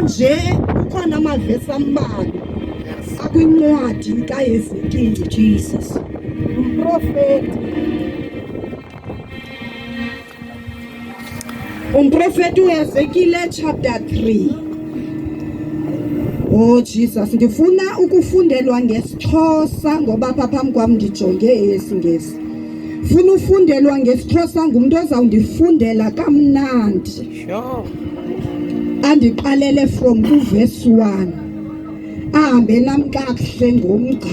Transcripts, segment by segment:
nje ukhona amavesi ambalwa akwincwadi kaHezekhiya. Jesus. Umprofeti uHezekhiya chapter 3. Oh Jesus, ngifuna ukufundelwa ngeSixhosa ngoba apha phambi kwami ndijonge eSingesi. Funa ufundelwa ngeSixhosa ngumuntu ozawundifundela kamnandi. Sure. Andiqalele from verse 1. Ahambe nami kakuhle ngomgca.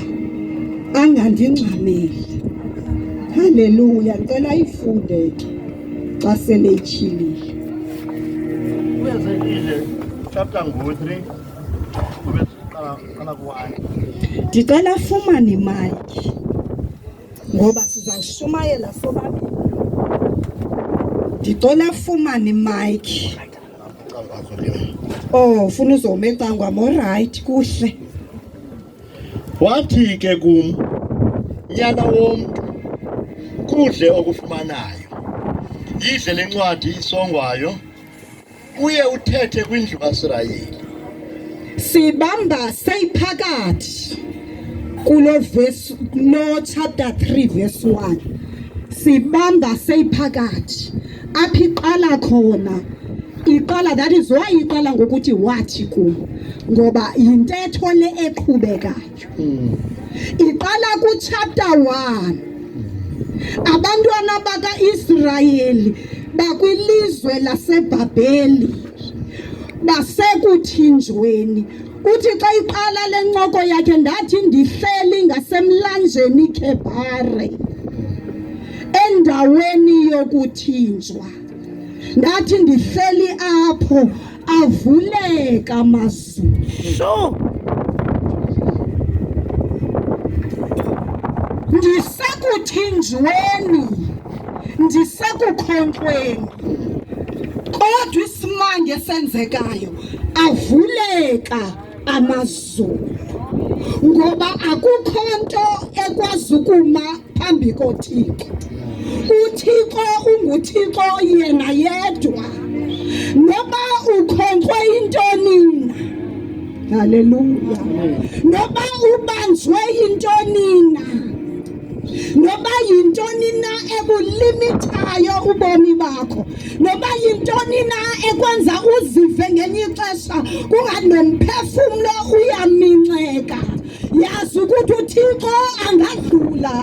Angandingxameli. Hallelujah. Ngicela ifunde ke xa sele ichilile. uHezekhiya chapter 3 kube qala ku-1. Ndicela fumane imali ngoba sizawushumayela sobabili. Ndicela fumane imali. Oh, ufuna uzometa ngwam. Alright, kuhle. Wathi ke kum, nyana womntu, kudle okufumanayo, yidle lencwadi isongwayo, uye uthethe kwindlu kaIsrayeli. Sibamba seyiphakathi kulo verse no chapter 3 verse 1. Sibamba seyiphakathi apha iqala khona. Iqala, that is why iqala ngokuthi wathi kum, ngoba yintetho le eqhubekayo. Iqala ku chapter 1. Abantwana bakaIsrayeli bakwilizwe laseBhabheli basekuthinjweni. Uthi xa iqala lencoko yakhe, ndathi ndihleli ngasemlanjeni iKhebhare endaweni yokuthinjwa. Ndathi ndihleli apho avuleka amazulu. So. Ndisekuthinjweni, ndisekukhonkweni, kodwa isimanga esenzekayo avuleka amazulu. Ngoba akukho nto ekwazi ukuma phambi koThixo. uThixo unguThixo yena yedwa, noba ukhonkwe intoni na. Hallelujah. Noba ubanjwe intoni na, noba yintoni na ekulimithayo ubomi bakho, noba yintoni na ekwenza uzive ngenye ixesha kunganomphefumlo uyaminceka, yazi ukuthi uThixo angadlula.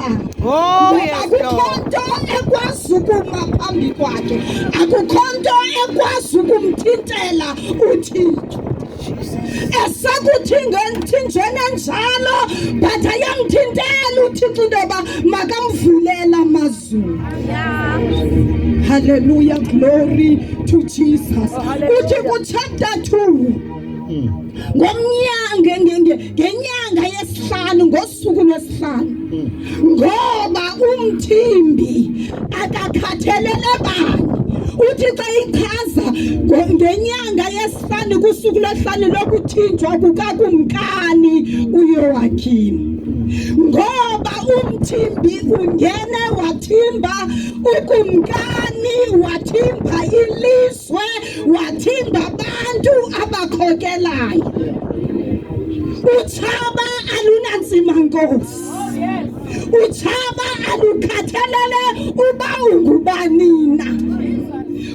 Oh, yes, akukho nto ekwazi ukuma phambi kwakhe, akukho nto ekwazi ukumthintela uThixo. Esakuthinjweni njalo, but ayamthintela uThixo intoba makamvulela amazulu. Hallelujah, glory to Jesus. Uthi ku chapter 2, ngenyanga yesihlanu, ngosuku lwesihlanu, ngoba umthimbi akakhathelele bani. Uthi xa ichaza ngenyanga yesihlanu kusuku lwesihlanu lokuthinjwa kukakumkani uYowakhimi, ngoba umthimbi ungene wathimba ukumkani, wathimba ilizwe, wathimba abantu abakhokelayo. Utshaba alunanzima nkosi, utshaba alukhathalele uba ungubani na.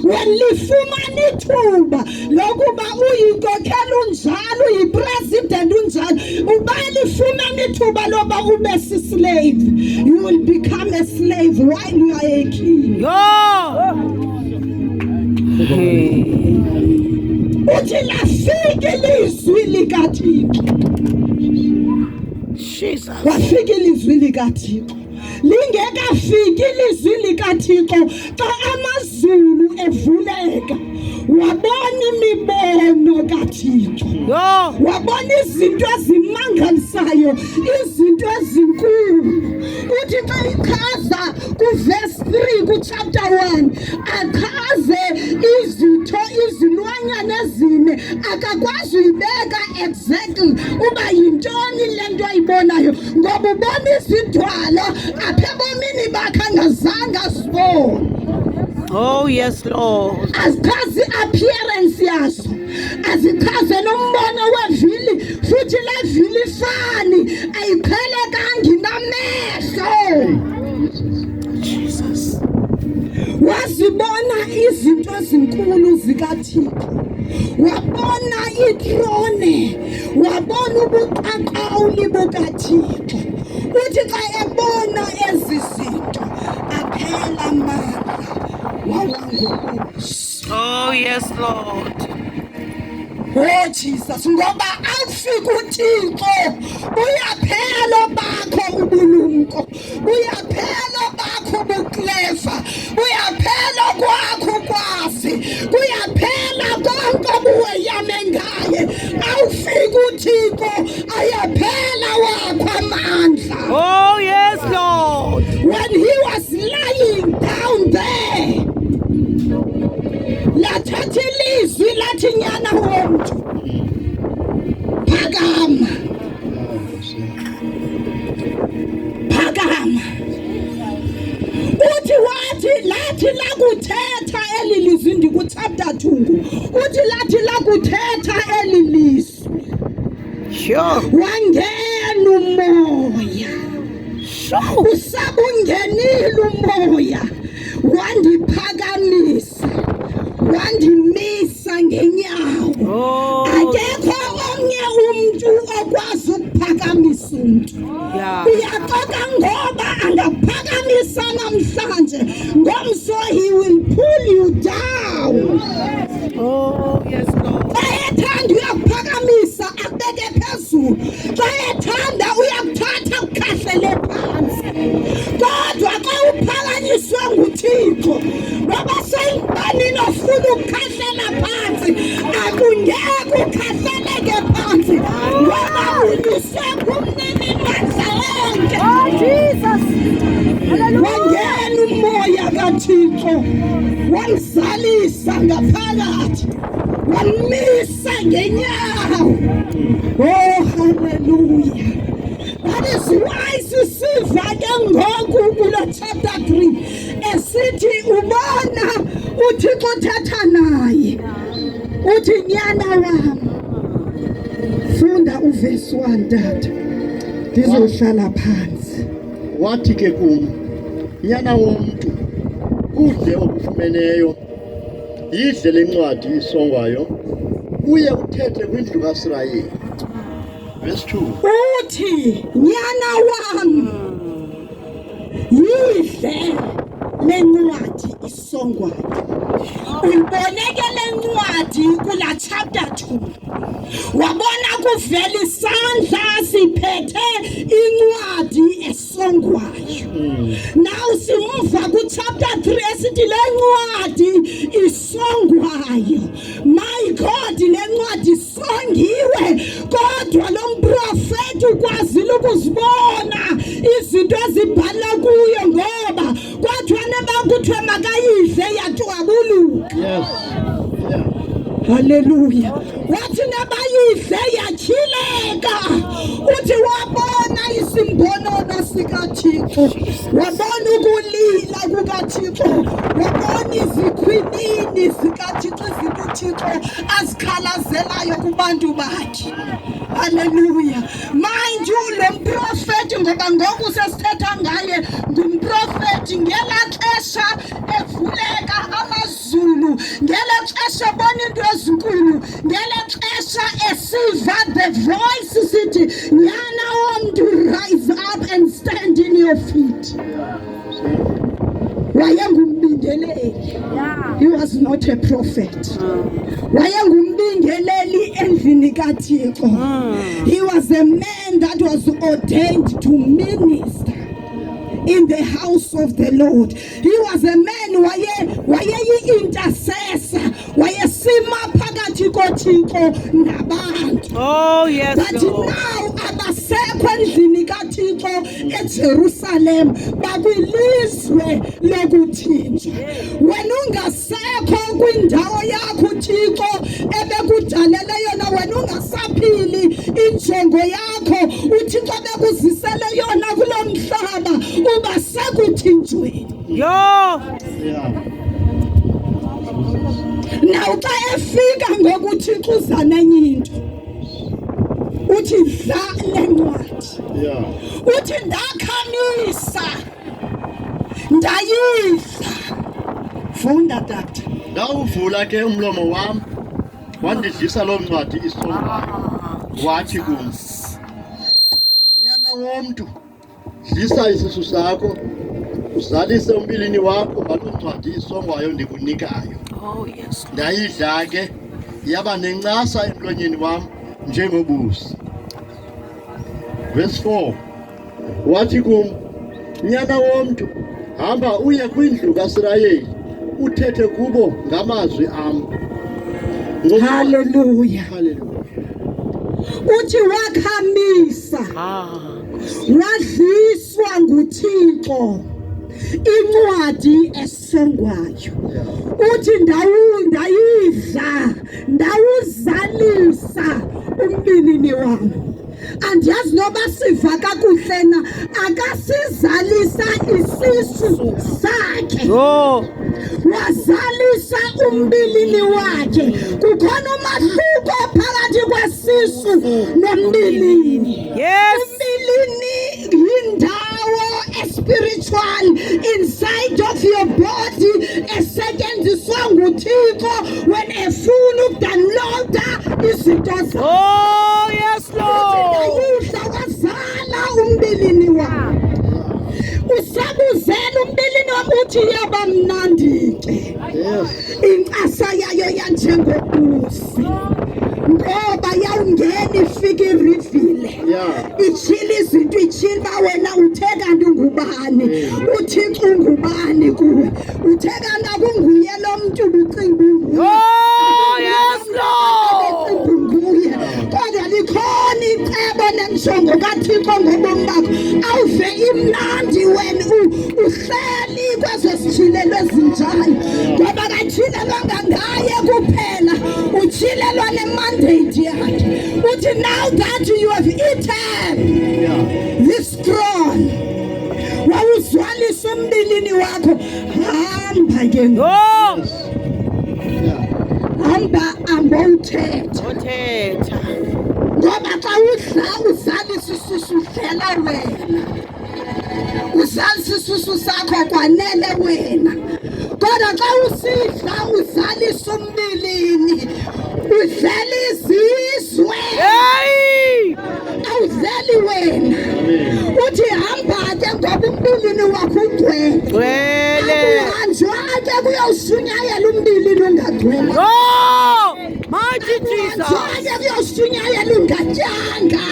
Welifumana ithuba lokuba uyinkokheli unjalo, uyipresident unjalo, uba lifumana ithuba loba ube si-slave, you will become a slave while you are a king. Uthi lafika ilizwi likaThixo. Jesus. Wafika ilizwi likaThixo. Lingekafiki ilizwi likaThixo xa amazulu evuleka, wabona imibono kaThixo, wabona izinto ezimangalisayo, izinto ezinkulu. Uthi xa ichaza kuverse 3 kuchapter 1, achaze izitho, izilwanyana ezine, akakwazi uyibeka exactly uba yintoni le nto ayibonayo, ngoba ubona izidwala apha ebomini bakhe angazange asibone. Oh, yes, Lord. azichaze appearance yazo, azichaze nombono wevili, futhi le vili ifani ayiqhelekanga namehlo. Jesus. Wazibona izinto ezinkulu zikaThixo, wabona itrone, wabona ubuqaqawuli bukaThixo. Uthi xa ebona ezi zinto aphela amandla wawangukusi. Oh, yes, Lord. Oh Jesus, ngoba awufika uThixo uyaphela bakho ubulumko, uyaphela bakho ubukleva, uyaphela kwakho ukwazi, kuyaphela konke obuweyame ngaye. Awufika uThixo ayaphela wakho amandla. Oh, yes, Lord. When he was lying down there, lathatha ilizwi lathi nyana womntu, phakama, phakama. Uthi lathi lakuthetha eli lizwi, ndikuchapter 2, uthi lathi lakuthetha eli lizwi, Sure. wangena umoya. Sure. Usabungenile umoya, wandiphakamisa, wandimisa ngenyawo. Oh, Akekho omnye umuntu okwazi ukuphakamisa umuntu. yeah. Uyaxoka ngoba angaphakamisa namhlanje, ngomso he will pull you down. Oh, yes, Lord. Xa ethanda uyakuphakamisa akubeke phezulu, xa ethanda uyakuthatha ukukhahlele phansi. Kodwa xa uphakanyiswe nguThixo, noba seyinganini ofuna ukukhahlela phansi, akungeke ukhahleleke phansi, ngoba unyuswe ngumnini mandla wonke. Oh, Jesus. Wangena umoya kaThixo, wamzalisa ngaphakathi, wamisa ngenyawo. Oh, hallelujah. That is why sisiva ke ngoku kule chapter 3 esithi ubona uThixo uthetha naye, uthi nyana wami, funda uverse 1 tata, ndizohlala phansi. Wathi ke kum, nyana womntu, kudle okufumeneyo, yidle le ncwadi isongwayo, uye uthethe kwindlu kaIsrayeli. Verse 2. Uthi nyana wami, yidle le ncwadi isongwayo. Uyiboneke le ncwadi kula chapter 2, wabona kuvela isandla siphethe incwadi esongwayo. Now simva ku chapter 3 esithi le ncwadi isongwayo. My God, le ncwadi isongiwe, kodwa lo mprofeti ukwazile ukuzibona izinto ezibhala kuyo, ngoba kwathiwa nebakuthiwe makayidle yatwabuluka. Yes. Yeah. Hallelujah. Wathi nabayidle yatyhileka. Uthi wabona isimbonono sikaThixo, wabona ukulila kukaThixo, wabona izikhwinini zikaThixo, izinto uThixo azikhalazelayo kubantu bakhe. Hallelujah. Mind you, lo mprofeti, ngoba ngoku sesithetha ngaye, ngumprofeti ngelaa xesha evuleka amazulu, ngelaa xesha ebona into ezinkulu, ngelaa xesha esiva the voice sithi, nyana womntu, rise up and stand in your feet. Wayengumbingeleli. Yeah. He was not a prophet. Wayengumbingeleli endlini kaThixo. He was a man that was ordained to minister in the house of the Lord. He was a man waye-intercessor, wayesima phakathi koThixo nabantu. Oh, yes, But Lord. now abasekho endlini kaThixo eJerusalem, bakwilizwe lokuthinjwa. Wena ungasekho kwindawo yakho uThixo ebekudalele yona, wena ungasaphili injongo yakho uThixo bekuzisele yona kulo mhlaba, uba sekuthinjweni. Yo. Yeah. Naw xa efika ngokuThixo uza nenye into. Uthi dla lencwadi. Yeah. Uthi ndakhamisa. Ndayidla. Funda tata. Ndawuvula ke umlomo wami wandidlisa lo ncwadi isongwayo. Wathi kum, nyana womntu, dlisa isisu sakho, uzalise umbilini wakho ngalo ncwadi isongwayo ndikunikayo. Oh, yes. Ndayidla ke yaba nencasa emlonyeni wami njengobusi. Verse 4. Wathi kum, nyana womntu, hamba uye kwindlu kaIsrayeli uthethe kubo ngamazwi am. Hallelujah. Hallelujah. Uthi wakhamisa. Wadliswa nguThixo incwadi esongwayo. Uthi ndayidla ndawuzalisa umbilini wami. Andiyazi noba siva kakuhle na, akasizalisa isisu sakhe. Wazalisa umbilini wakhe. Kukhona umahluko phakathi kwesisu nombilini. Yes. Umbilini yindawo spiritual inside of your body esetyenziswa nguThixo when efuna ukudownloada izinto zakhe. Oh, yes, Lord. Ndayidla wazala umbilini wami. Usabuzela umbilini wami uthi yaba mnandi ke. Incasa yayo yanjengobusi. Ngoba yawungena ifika irivile. Itshila izinto itshila ba wena uthe kanti ungubani. uThixo ungubani kuwe. Uthe kanti akunguye lo muntu ubucinga unguye. Oh, yes, Lord. Unguye. Kodwa likhona icebo nenjongo kaThixo ngobomi bakho. Awuve imnandi wena uhleli kwezo sithilelo ezinjalo. Ngoba kathilelwanga ngaye kuphela, uthilelwa nemandate yakhe. Uthi now that you have eaten this scroll, wawuzalisa umbilini wakho, hamba ke hamba ambothetha. Ngoba xa udla uzalisa isisu hlala wena, uzalisa isisu sakho kwanele wena. Kodwa xa usidla uzalisa umbilini, udlela izizwe. Awudleli wena. Uthi hamba ke ngoba umbilini wakho ugcwele. Akuhanjwa ke kuyawushunyayela umbilini ungagcwele. Oh, mighty Jesus. Ke kuyawushunyayela ungatyanga.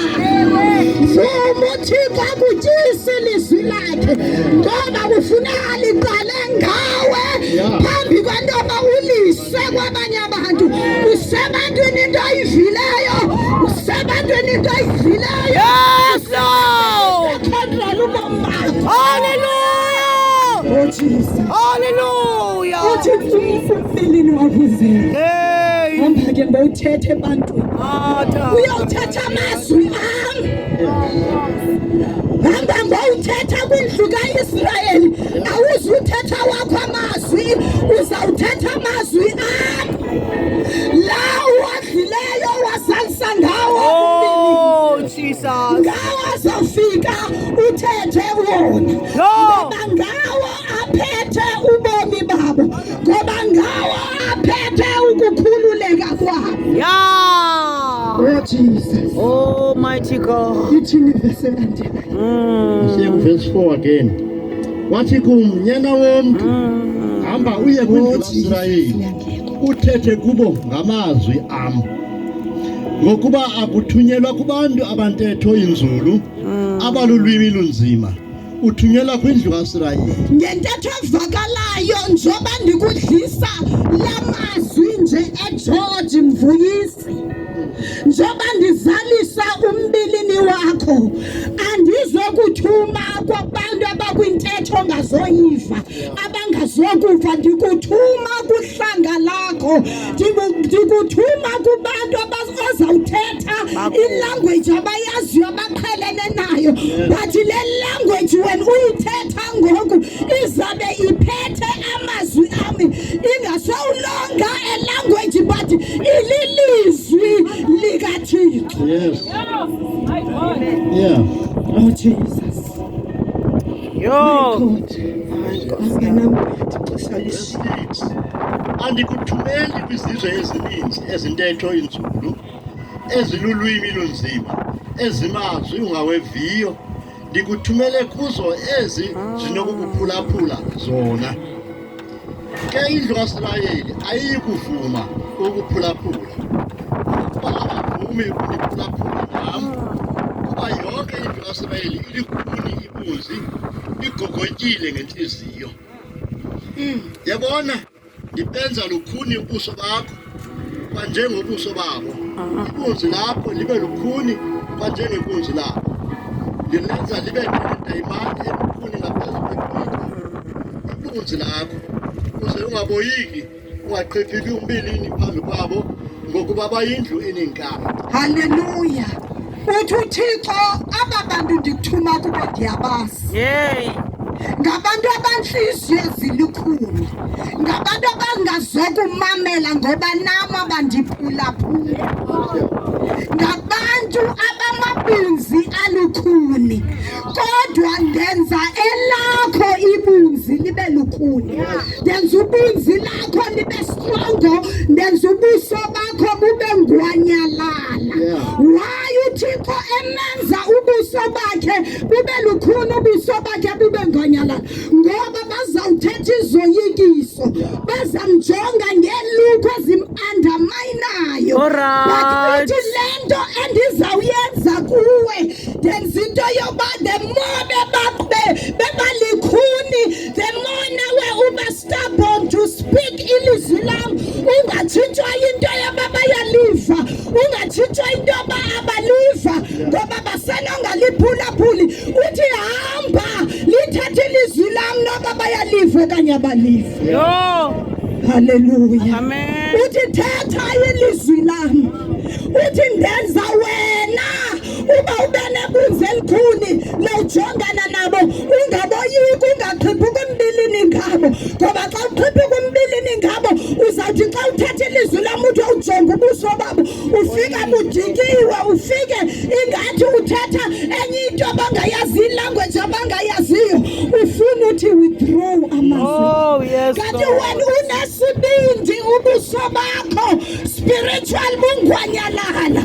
Vuma uThixo akutyise ilizwi lakhe. Ngoba kufuneka liqale ngawe phambi kwentoba ulise kwabanye abantu. Usebantwini into ayivileyo. Usebantwini into ayivileyo. Yes, Lord. Hallelujah. Oh, Jesus. Hallelujah. Uthi umbilini wakuzela. Hey. Hamba ke ngowuthethe ebantwini. Uyawuthetha amazwi ami. Hamba ngowuthetha kwindlu kaIsrayeli. Awuzuthetha wakho amazwi, uzawuthetha amazwi ami. La uwadlileyo wazalisa ngawo. Oh, Jesus. Ngawo azawufika uthethe wona. Ngoba ngawo aphethe ubomi babo. Ngoba ngawo aphethe ukukhululeka kwabo. Yeah. Oh, Jesus. Oh, mighty God. Ithini verse elandelayo? Siye verse 4 again. Wathi kum, nyana womntu, hamba uye kwindlu kaIsrayeli uthethe kubo ngamazwi am. Ngokuba akuthunyelwa kubantu abantetho inzulu, abalulwimi lunzima. Uthunyelwa kwindlu kaIsrayeli. Ngentetho evakalayo njoba ndikudlisa lamazwi nje eGeorge Mvuyisi. Njoba ndizalisa umbilini wakho, andizokuthuma kwabantu abakwintetho ongazoyiva, abangazokuva. Ndikuthuma kuhlanga lakho, ndikuthuma kubantu abazawuthetha ilanguage abayaziyo abaqhelene nayo. But le language wena uyithetha ngoku izabe iphethe amazwi ami, ingasewulonga elanguage God ililizwi likaThixo. Yes. Yeah. Oh Jesus. Yo. Andikuthumeli kwizizwe ezininzi ezintetho inzulu, ezilulwimi lunzima, ezimazwi ungaweviyo. Ndikuthumele kuzo ezi zinokukuphulaphula zona. Ke indlu kaSirayeli ayikuvuma ukuphulaphula. Ukuba abavumi ukuphulaphula nam, kuba yonke indlu kaSirayeli ilikhuni ibunzi, igogotyile ngenhliziyo. Yabona, ndibenza lukhuni ubuso bakho kwanjengobuso babo. Ibunzi lakho libe lukhuni kwanjengebunzi labo. Ndilenza libe ndayimani elukhuni ngaphezu kwegqitha. Ibunzi lakho ukuze ungaboyiki, ungaqhiphiki umbilini phambi kwabo, ngokuba bayindlu enenkani. Hallelujah. Uthi uThixo aba bantu ndikuthuma kubo ndiyabazi. Yay. Ngabantu abanhliziyo ezilukhuni, ngabantu abangazokumamela ngoba nami abandiphulaphula, ngabantu abamabunzi alukhuni, kodwa ndenza elakho ibunzi libe lukhuni. Ndenza ubunzi lakho libe strongo, ndenza ubuso bakho bube ngwanyalala. Why uThixo emenza ubuso bakhe bube lukhuni, ubuso bakhe bube ngwanyalala? Ngoba bazawuthetha izoyikiso, bazamjonga ngelukhwe ezim-underminayo. Bakuthi le nto endizawuyenza kuwe, ndenza into yoba the more bebalikhuni, the more nawe uba stubborn to speak ilizwi lam. Ungatshintshwa into yoba bayaliva, ungatshintshwa into yoba abaliva, ngoba basenongaliphulaphuli. Uthi hamba lithathe ilizwi lam noba bayaliva okanye abaliva. Yo. Hallelujah. Amen. Uthi thetha ilizwi lam. Uthi ndenza wena uba ube nebunzi elikhuni lojongana nabo, ungaboyiki, ungaqhiphuki umbilini ngabo, ngoba xa uqhiphuka umbilini ngabo uzawuthi xa uthetha ilizwi lam uthi ujonga ubuso babo, ufike budikiwe, ufike ingathi uthetha enye into abangayazi, ilanguage abangayaziyo, ufuna uthi withdraw amazwi. Oh, yes. Kanti wena unesibindi ubuso bakho spiritual bungwanyalala,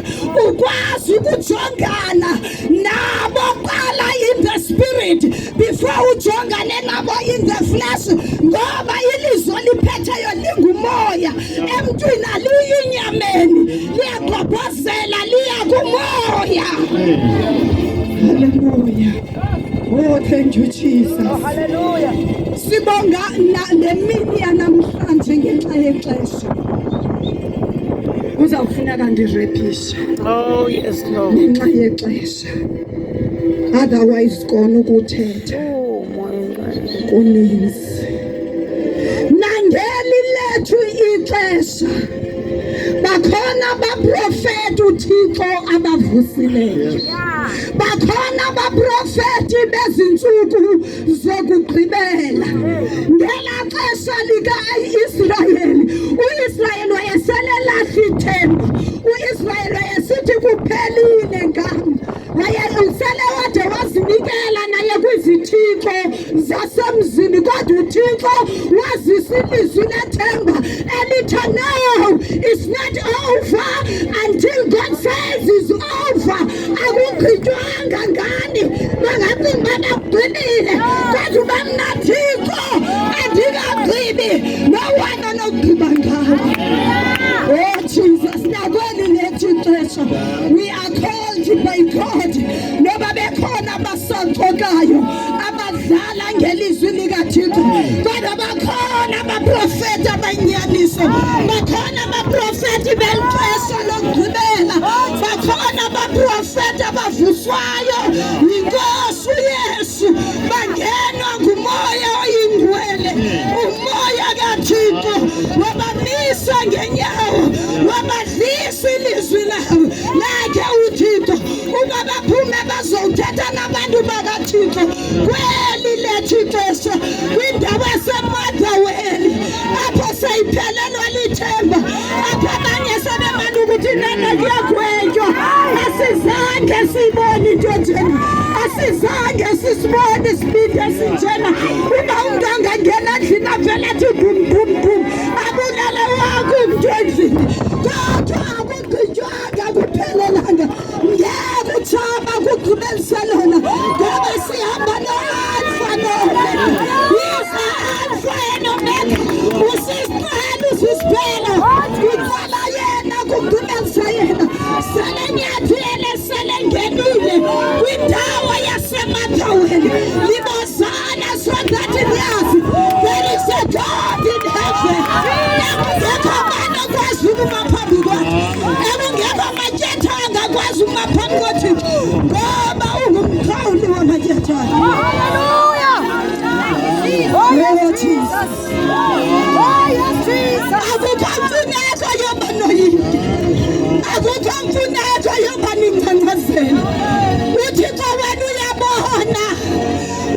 ukwazi ukujongana nabo qala in the spirit before ujongane nabo in the flesh, ngoba ilizwi liphetheyo lingumoya, emntwini aliyinyameni, liyagqobhozela, liya kumoya. Hallelujah. Oh, thank you Jesus. Oh, hallelujah. Sibonga le mini yanamhlanje ngenxa yexesha. Uzawufuneka ndirepishe Oh, yes, Lord. ngenxa yexesha. Otherwise kona ukuthetha Oh, my God. kuninzi. Nangeli lethu ixesha bakhona abaprofeti uThixo abavusileyo. Bakhona abaprofeti bezinsuku zokugqibela. Ngela xesha lika-Israyeli, u-Israyeli wayeselelahla ithemba, u-Israyeli wayesithi kuphelile ngam, wayesele wade wazinikela naye kwizithixo zasemzini, kodwa uThixo wazisa ilizwi lethemba elithi no, it's not over until God says it's over. Akugqitywa ngani, bangacinga bakugqibile, kodwa uba mna Thixo andikagqibi, no one onogqiba ngawo. Oh Jesus, nakweli lethu ixesha we are called by God. Noba bekhona abasaxokayo abadlala ngelizwi likaThixo, kodwa bakhona abaprofeti abanyaniso, bakhona abaprofeti belixesha lokugqibela, bakhona abaprofeti abavuswayo yiNkosi uYesu, bangenwa ngumoya oyingcwele, umoya kaThixo, wabamisa ngenyawo, wabadlisa ilizwi lawo lakhe uThixo, uba baphume bazothetha nabantu bakaThixo kweli lethu ixesha, kwindawo yaseMotherwell apho sayiphelelwa lithemba, apho abanye Phela kuyagwetywa. Asizange siyibone into njena. Asizange sisibone isibindi esinjena. Uma umuntu angangena endlini avele athi bum bum bum. Abulala wakho umuntu endlini. Kodwa akugqitywanga kuphelelanga. Ngeke uthaba kugqibeliselona. Ngoba sihamba no-Alpha no-Omega. He's the Alpha and Omega. Usisiqala usisiphela. Kuqala yena kugqibelisa yena. Sele nyathele sele ngenile kwindawo yasemadlawini. Libozana so that niyazi there is a God in heaven. Ekungekho amanye akwazi ukuma phambi kwakhe. Ekungekho amatyetha angakwazi ukuma phambi koThixo. Ngoba ungumkhawuli wamatyetha. Hallelujah. Oh Jesus. Oh yes, Jesus. Akukho mfuneko yoba noyike. Akukho mfuneko yoba nincancazele. uThixo wena uyabona.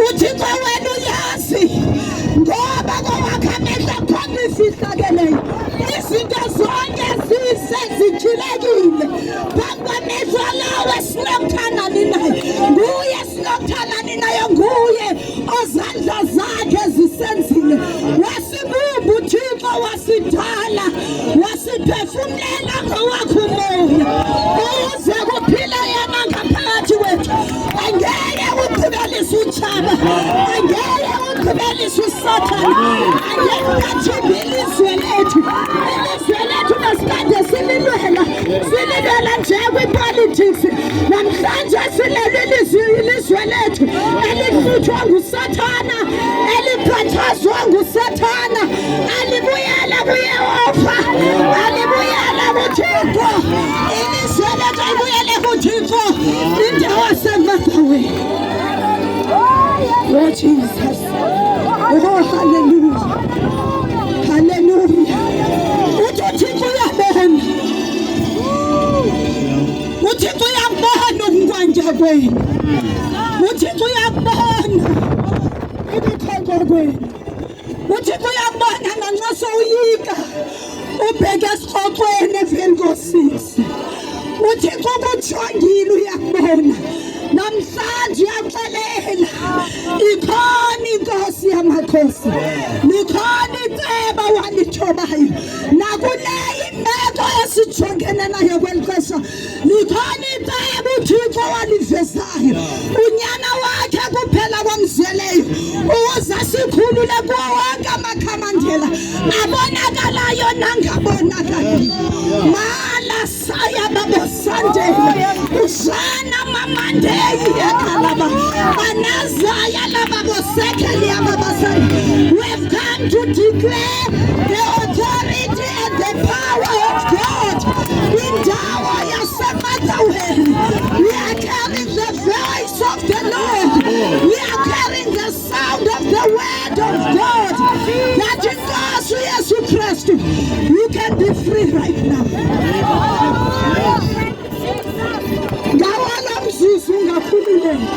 uThixo wena uyazi. Ngoba kwakhe amehlo phambi fihlakeleyo. Izinto zonke zisezijilekile phambi kwamehlo lawo esinokuthanani naye. Nguye esinokuthanani naye. Nguye ozandla zakhe zisenzile. Wasibumba uThixo wasidala. Wasiphefumlela ngowakhe umoya. Uze kuphila yena ngaphakathi kwethu. Angeke ugqibelise utshaba. Angeke ugqibelise uSathane. Angeke ukathibile ilizwe lethu. Ilizwe lethu besikade sililwela. Sililwela nje kwi-politics. Namhlanje silele ilizwe lethu elihluthwa nguSathana, eliphathazwa nguSathana. Alibuyela kuYehova. Alibuyela kuThixo. Ilizwe lethu alibuyele kuThixo. Indawo yasemadlawini. Oh Jesus. Oh hallelujah. Hallelujah. uThixo uyabona. uThixo uyabona ukunkwanja kwenu. uThixo uyabona ibikhonko kwenu. uThixo uyabona nanxa sowuyika ubheke esirhoxweni emveni ko-6. uThixo ukujongile uyakubona. Namhlanje uyaxelela ikhona inkosi yamakhosi. Likhona iceba walithobayo. Nakule imeko esijongene nayo kweli xesha. Likhona iceba uThixo walivezayo. Unyana wakhe kuphela kwamzeleyo. Uza sikhulule kuwo wonke amakhamandela abonakalayo nangabonakali. Mala saya babosandela. Uzana mamandeyi yakalaba. Anazaya lababosekeli yababasai. We've come to declare the authority and the power of God. Indawo yasemadlawini. We are carrying the voice of the Lord. We are carrying the sound of the word of God. That in God Yesu Christ, you can be free right now. Ngawala mzuzu ngakhululeke.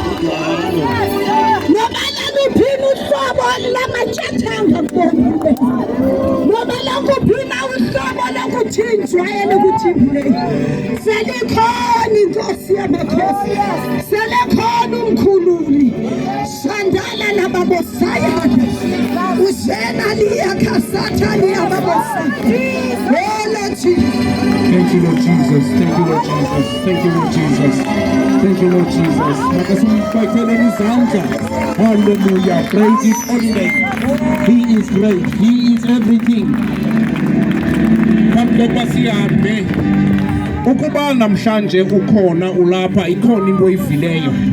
Noma laluphina uhlobo lamatshathanga kubonile. Noma lakuphina uhlobo lokuthinjwa elokuthinjwe. Selikhona inkosi yamakhosi. Selikhona umkhululi. Sandala lababosayana. Uzena liyakasatha liyababosayana. Thank you, Lord Jesus. Thank you, Lord Jesus. Thank you, Lord Jesus. Thank you, Lord Jesus. Makasimpakele izandla. Hallelujah. Praise His holy name. He is great. He is everything. Kamhlophe sihambe. Ukuba namhlanje ukhona ulapha ikhona into oyivileyo.